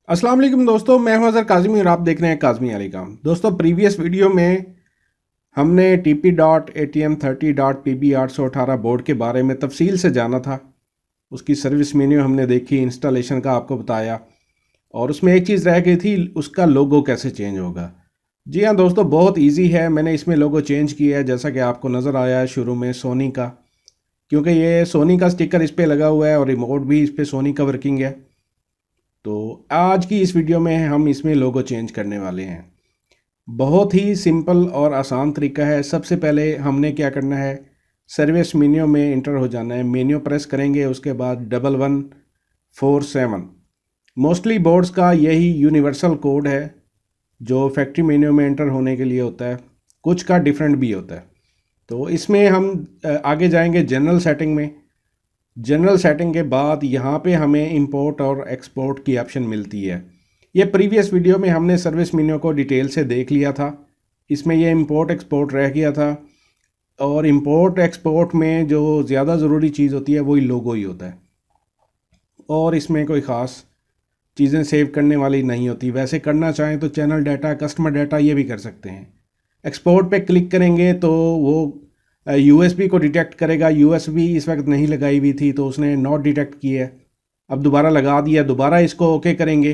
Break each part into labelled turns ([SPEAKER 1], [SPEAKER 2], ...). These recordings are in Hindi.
[SPEAKER 1] अस्सलाम वालेकुम दोस्तों, मैं हूं अज़हर काज़मी और आप देख रहे हैं काज़मी अली काम। दोस्तों, प्रीवियस वीडियो में हमने TP.ATM30.PB818 बोर्ड के बारे में तफसील से जाना था। उसकी सर्विस मेन्यू हमने देखी, इंस्टॉलेशन का आपको बताया और उसमें एक चीज़ रह गई थी, उसका लोगो कैसे चेंज होगा। जी हाँ दोस्तों, बहुत ईजी है। मैंने इसमें लोगो चेंज किया है, जैसा कि आपको नज़र आया है शुरू में सोनी का, क्योंकि ये सोनी का स्टिकर इस पर लगा हुआ है और रिमोट भी इस पर सोनी का वर्किंग है। तो आज की इस वीडियो में हम इसमें लोगो चेंज करने वाले हैं। बहुत ही सिंपल और आसान तरीका है। सबसे पहले हमने क्या करना है, सर्विस मेन्यू में इंटर हो जाना है। मेन्यू प्रेस करेंगे, उसके बाद 1147। मोस्टली बोर्ड्स का यही यूनिवर्सल कोड है जो फैक्ट्री मेन्यू में इंटर होने के लिए होता है, कुछ का डिफरेंट भी होता है। तो इसमें हम आगे जाएंगे जनरल सेटिंग में। जनरल सेटिंग के बाद यहाँ पे हमें इंपोर्ट और एक्सपोर्ट की ऑप्शन मिलती है। ये प्रीवियस वीडियो में हमने सर्विस मेन्यू को डिटेल से देख लिया था। इसमें ये इंपोर्ट एक्सपोर्ट रह गया था और इंपोर्ट एक्सपोर्ट में जो ज़्यादा ज़रूरी चीज़ होती है वही लोगो ही होता है और इसमें कोई ख़ास चीज़ें सेव करने वाली नहीं होती। वैसे करना चाहें तो चैनल डाटा, कस्टमर डाटा ये भी कर सकते हैं। एक्सपोर्ट पे क्लिक करेंगे तो वो यूएसबी को डिटेक्ट करेगा। यूएसबी इस वक्त नहीं लगाई हुई थी तो उसने नॉट डिटेक्ट किया है। अब दोबारा लगा दिया, दोबारा इसको ओके करेंगे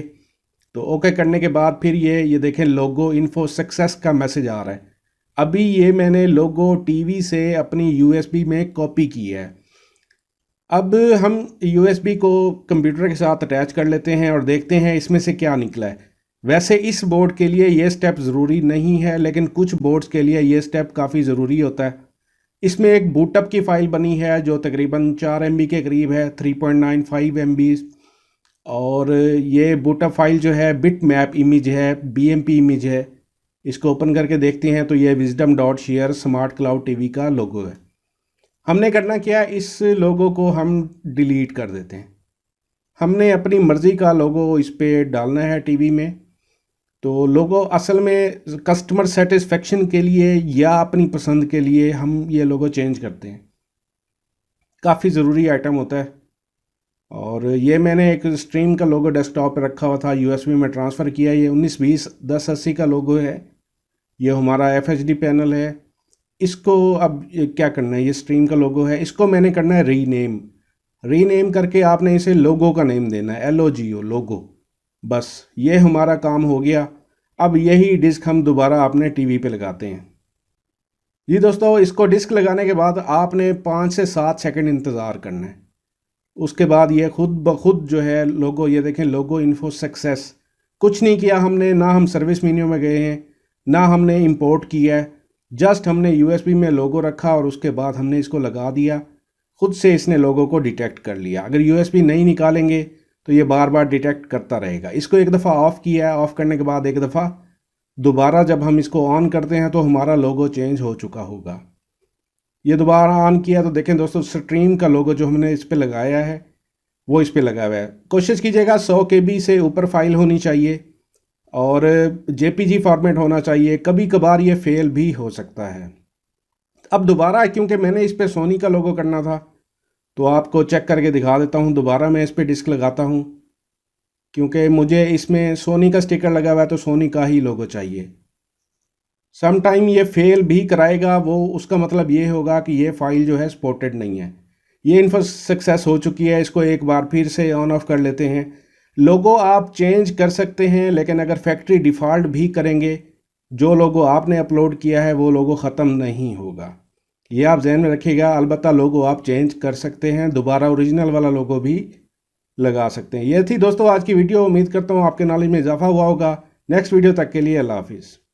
[SPEAKER 1] तो ओके करने के बाद फिर ये देखें, लोगो इन्फो सक्सेस का मैसेज आ रहा है। अभी ये मैंने लोगो टीवी से अपनी यूएसबी में कॉपी की है। अब हम यूएसबी को कंप्यूटर के साथ अटैच कर लेते हैं और देखते हैं इसमें से क्या निकला है। वैसे इस बोर्ड के लिए ये स्टेप ज़रूरी नहीं है, लेकिन कुछ बोर्ड्स के लिए ये स्टेप काफ़ी ज़रूरी होता है। इसमें एक बूटअप की फ़ाइल बनी है जो तकरीबन 4 MB के करीब है, 3.95 MB। और ये बूटअप फाइल जो है बिट मैप इमेज है, BMP इमेज है। इसको ओपन करके देखते हैं तो ये wisdom.share स्मार्ट क्लाउड टीवी का लोगो है। हमने करना क्या, इस लोगो को हम डिलीट कर देते हैं। हमने अपनी मर्ज़ी का लोगो इस पर डालना है टीवी में। तो लोगो असल में कस्टमर सेटिस्फेक्शन के लिए या अपनी पसंद के लिए हम ये लोगो चेंज करते हैं। काफ़ी ज़रूरी आइटम होता है। और ये मैंने एक स्ट्रीम का लोगो डेस्कटॉप पर रखा हुआ था, USB में ट्रांसफ़र किया। ये 1920-1080 का लोगो है। ये हमारा FHD पैनल है। इसको अब क्या करना है, ये स्ट्रीम का लोगो है, इसको मैंने करना है रीनेम करके आपने इसे लोगो का नेम देना है, LOGO लोगो। बस ये हमारा काम हो गया। अब यही डिस्क हम दोबारा अपने टीवी पे लगाते हैं। जी दोस्तों, इसको डिस्क लगाने के बाद आपने 5 से 7 सेकंड इंतज़ार करना है। उसके बाद ये खुद ब खुद जो है लोगो, ये देखें, लोगो इन्फो सक्सेस। कुछ नहीं किया हमने, ना हम सर्विस मेन्यू में गए हैं, ना हमने इंपोर्ट किया है। जस्ट हमने USB में लोगो रखा और उसके बाद हमने इसको लगा दिया। खुद से इसने लोगो को डिटेक्ट कर लिया। अगर USB नहीं निकालेंगे तो ये बार बार डिटेक्ट करता रहेगा। इसको एक दफ़ा ऑफ़ किया है, ऑफ़ करने के बाद एक दफ़ा दोबारा जब हम इसको ऑन करते हैं तो हमारा लोगो चेंज हो चुका होगा। ये दोबारा ऑन किया तो देखें दोस्तों, स्ट्रीम का लोगो जो हमने इस पे लगाया है वो इस पे लगा हुआ है। कोशिश कीजिएगा 100 KB से ऊपर फाइल होनी चाहिए और JPG फॉर्मेट होना चाहिए। कभी कभार ये फेल भी हो सकता है। अब दोबारा, क्योंकि मैंने इस पे सोनी का लोगो करना था तो आपको चेक करके दिखा देता हूँ। दोबारा मैं इस पे डिस्क लगाता हूँ क्योंकि मुझे इसमें सोनी का स्टिकर लगा हुआ है तो सोनी का ही लोगो चाहिए। सम टाइम ये फेल भी कराएगा, वो उसका मतलब ये होगा कि ये फ़ाइल जो है सपोर्टेड नहीं है। ये इन्फो सक्सेस हो चुकी है। इसको एक बार फिर से ऑन ऑफ कर लेते हैं। लोगो आप चेंज कर सकते हैं, लेकिन अगर फैक्ट्री डिफ़ॉल्ट भी करेंगे, जो लोगो आपने अपलोड किया है वो लोगो ख़त्म नहीं होगा। ये आप जहन में रखिएगा। अलबत्ता लोगो आप चेंज कर सकते हैं, दोबारा ओरिजिनल वाला लोगो भी लगा सकते हैं। ये थी दोस्तों आज की वीडियो। उम्मीद करता हूँ आपके नॉलेज में इजाफा हुआ होगा। नेक्स्ट वीडियो तक के लिए अल्लाह हाफिज़।